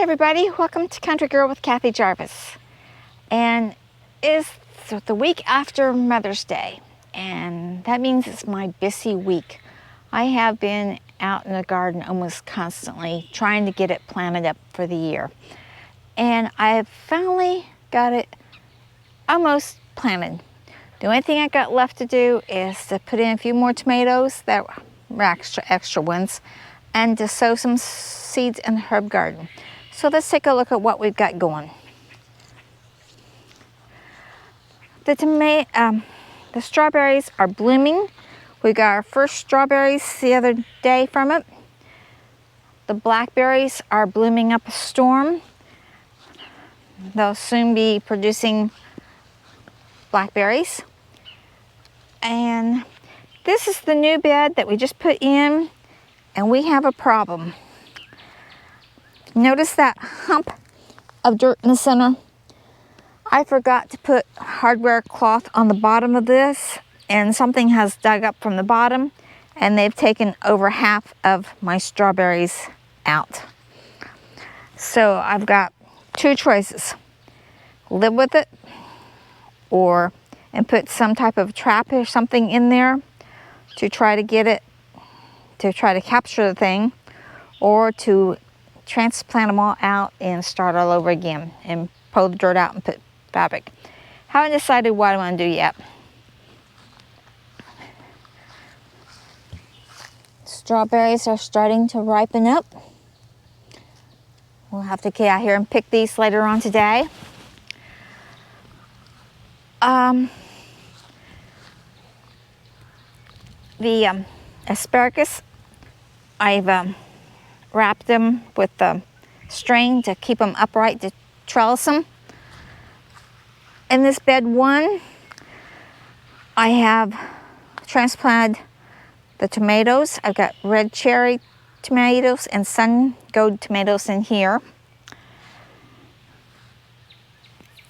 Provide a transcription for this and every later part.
Hi everybody, welcome to Country Girl with Kathy Jarvis. And it's the week after Mother's Day, and that means it's my busy week. I have been out in the garden almost constantly trying to get it planted up for the year. And I've finally got it almost planted. The only thing I got left to do is to put in a few more tomatoes that were extra ones, and to sow some seeds in the herb garden. So let's take a look at what we've got going. The strawberries are blooming. We got our first strawberries the other day from it. The blackberries are blooming up a storm. They'll soon be producing blackberries. And this is the new bed that we just put in, and we have a problem. Notice that hump of dirt in the center? I forgot to put hardware cloth on the bottom of this, and something has dug up from the bottom, and they've taken over half of my strawberries out. So I've got two choices: live with it, and put some type of trap or something in there to try to get it, to try to capture the thing, or to transplant them all out and start all over again and pull the dirt out and put fabric. Haven't decided what I want to do yet. Strawberries are starting to ripen up. We'll have to get out here and pick these later on today. The asparagus, I've wrapped them with the string to keep them upright, to trellis them. In this bed one, I have transplanted the tomatoes. I've got red cherry tomatoes and sun gold tomatoes in here.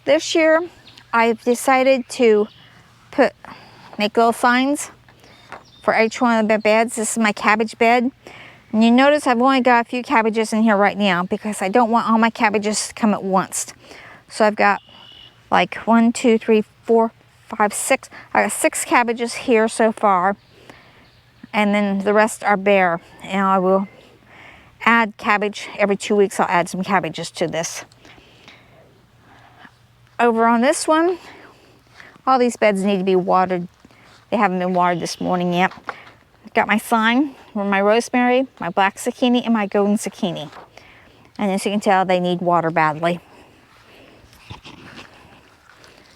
This year, I've decided to make little signs for each one of the beds. This is my cabbage bed. And you notice I've only got a few cabbages in here right now because I don't want all my cabbages to come at once. So I've got like 1, 2, 3, 4, 5, 6. I got 6 cabbages here so far. And then the rest are bare. And I will add cabbage every 2 weeks. I'll add some cabbages to this. Over on this one, all these beds need to be watered. They haven't been watered this morning yet. Got my sign for my rosemary, my black zucchini, and my golden zucchini. And as you can tell, they need water badly.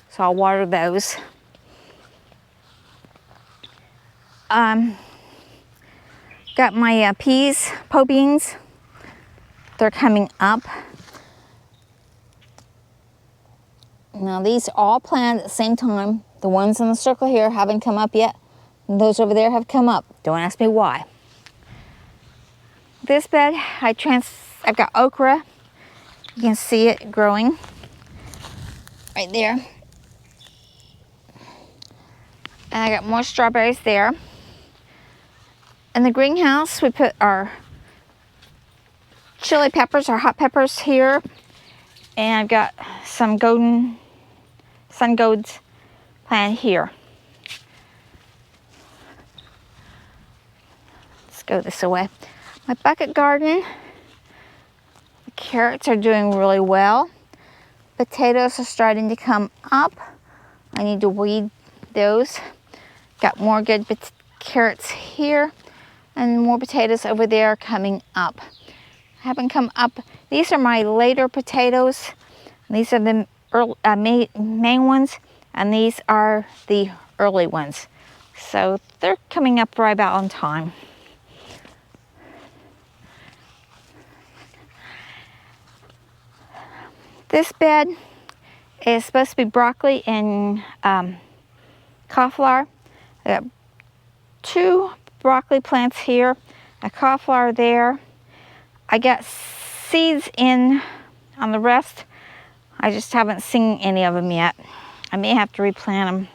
So I'll water those. Got my peas, po beans. They're coming up. Now these are all planted at the same time. The ones in the circle here haven't come up yet. And those over there have come up. Don't ask me why. This bed, I've got okra. You can see it growing right there. And I got more strawberries there. In the greenhouse, we put our chili peppers, our hot peppers here. And I've got some sun golds planted here. Go this way. My bucket garden, the carrots are doing really well. Potatoes are starting to come up. I need to weed those. Got more good carrots here and more potatoes over there coming up. Haven't come up. These are my later potatoes. These are the main ones, and these are the early ones. So they're coming up right about on time. This bed is supposed to be broccoli and cauliflower. I got 2 broccoli plants here, a cauliflower there. I got seeds in on the rest. I just haven't seen any of them yet. I may have to replant them.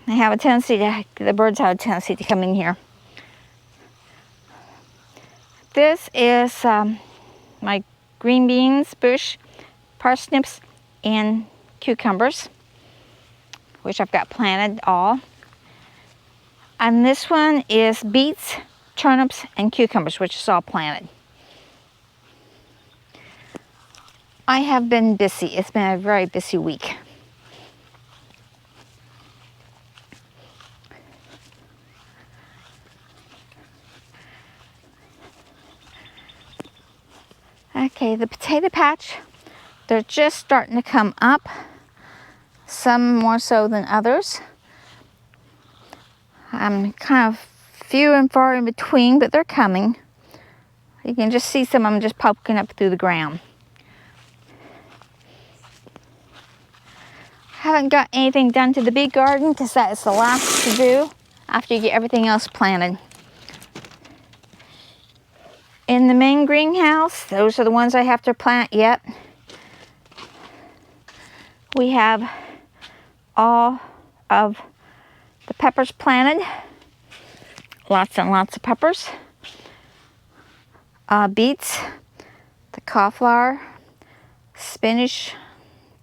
They have a tendency the birds have a tendency to come in here. This is my green beans bush, parsnips, and cucumbers, which I've got planted all. And this one is beets, turnips, and cucumbers, which is all planted. I have been busy. It's been a very busy week. Okay, the potato patch, they're just starting to come up, some more so than others. I'm kind of few and far in between, but they're coming. You can just see some of them just poking up through the ground. Haven't got anything done to the big garden because that is the last to do after you get everything else planted. In the main greenhouse, those are the ones I have to plant yet. We have all of the peppers planted. Lots and lots of peppers. Beets, the cauliflower, spinach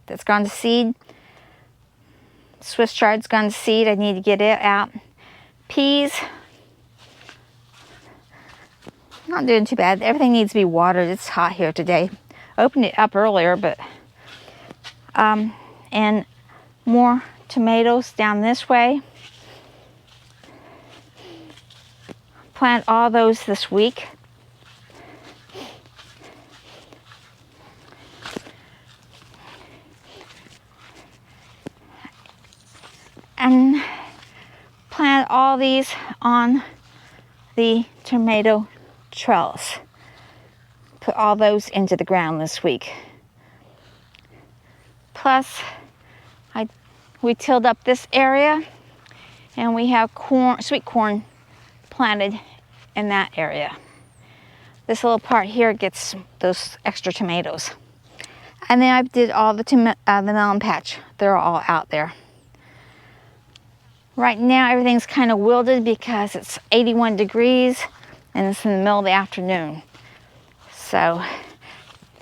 that's gone to seed. Swiss chard's gone to seed. I need to get it out. Peas. Not doing too bad. Everything needs to be watered. It's hot here today. Opened it up earlier, but and more tomatoes down this way. Plant all those this week. And plant all these on the tomato trellis. Put all those into the ground this week. Plus, we tilled up this area, and we have corn, sweet corn planted in that area. This little part here gets those extra tomatoes. And then I did all the melon patch. They're all out there. Right now, everything's kind of wilted because it's 81 degrees and it's in the middle of the afternoon. So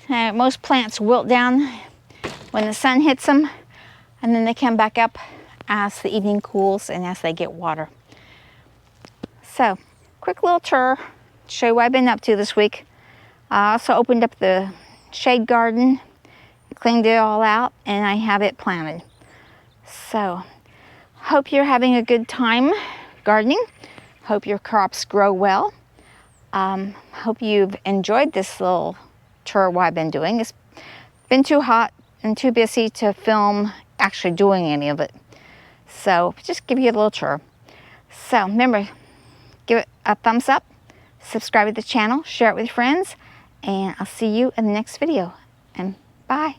most plants wilt down when the sun hits them, and then they come back up as the evening cools and as they get water. So, quick little tour to show you what I've been up to this week. I also opened up the shade garden, cleaned it all out, and I have it planted. So, hope you're having a good time gardening. Hope your crops grow well. Hope you've enjoyed this little tour what I've been doing. It's been too hot and too busy to film actually doing any of it. So just give you a little tour. So remember, give it a thumbs up, subscribe to the channel, share it with your friends, and I'll see you in the next video. And bye.